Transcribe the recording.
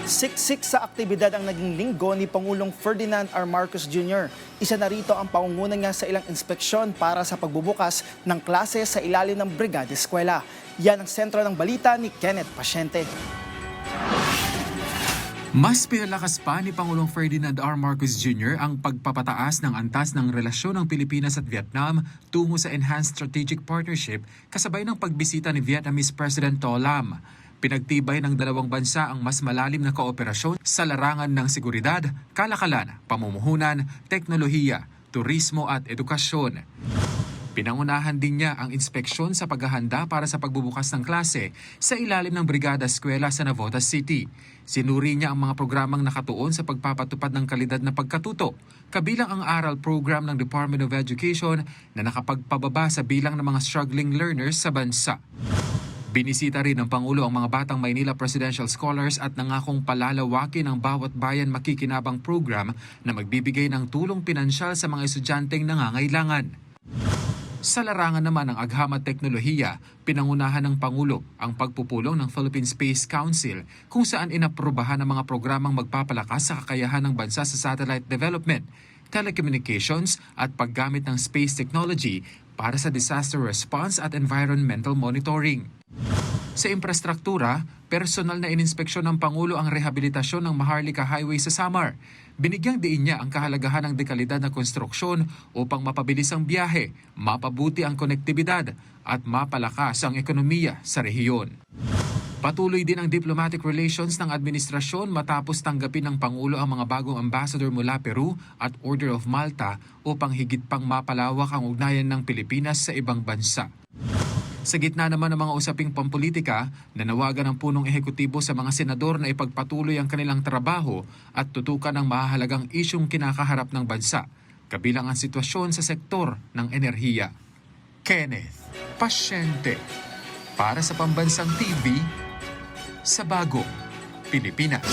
Siksik sa aktibidad ang naging linggo ni Pangulong Ferdinand R. Marcos Jr. Isa na rito ang pangunguna niya sa ilang inspeksyon para sa pagbubukas ng klase sa ilalim ng Brigada Eskwela. Yan ang sentro ng balita ni Kenneth Pasyente. Mas pinalakas pa ni Pangulong Ferdinand R. Marcos Jr. ang pagpapataas ng antas ng relasyon ng Pilipinas at Vietnam tungo sa Enhanced Strategic Partnership kasabay ng pagbisita ni Vietnamese President To Lam. Pinagtibay ng dalawang bansa ang mas malalim na kooperasyon sa larangan ng seguridad, kalakalan, pamumuhunan, teknolohiya, turismo at edukasyon. Pinangunahan din niya ang inspeksyon sa paghahanda para sa pagbubukas ng klase sa ilalim ng Brigada Eskwela sa Navotas City. Sinuri niya ang mga programang nakatuon sa pagpapatupad ng kalidad na pagkatuto, kabilang ang aral program ng Department of Education na nakapagpababa sa bilang ng mga struggling learners sa bansa. Binisita rin ng Pangulo ang mga Batang Maynila Presidential Scholars at nangakong palalawakin ang Bawat Bayan Makikinabang program na magbibigay ng tulong pinansyal sa mga estudyanteng nangangailangan. Sa larangan naman ng agham at teknolohiya, pinangunahan ng Pangulo ang pagpupulong ng Philippine Space Council kung saan inaprubahan ang mga programang magpapalakas sa kakayahan ng bansa sa satellite development, telecommunications at paggamit ng space technology para sa disaster response at environmental monitoring. Sa infrastruktura, personal na ininspeksyon ng Pangulo ang rehabilitasyon ng Maharlika Highway sa Samar. Binigyang diin niya ang kahalagahan ng dekalidad na konstruksyon upang mapabilis ang biyahe, mapabuti ang konektibidad at mapalakas ang ekonomiya sa rehiyon. Patuloy din ang diplomatic relations ng administrasyon matapos tanggapin ng Pangulo ang mga bagong ambassador mula Peru at Order of Malta upang higit pang mapalawak ang ugnayan ng Pilipinas sa ibang bansa. Sa gitna naman ng mga usaping pampolitika, nanawagan ng punong ehekutibo sa mga senador na ipagpatuloy ang kanilang trabaho at tutukan ang mahahalagang isyung kinakaharap ng bansa, kabilang ang sitwasyon sa sektor ng enerhiya. Kenneth Pasyente, para sa Pambansang TV, sa Bagong Pilipinas.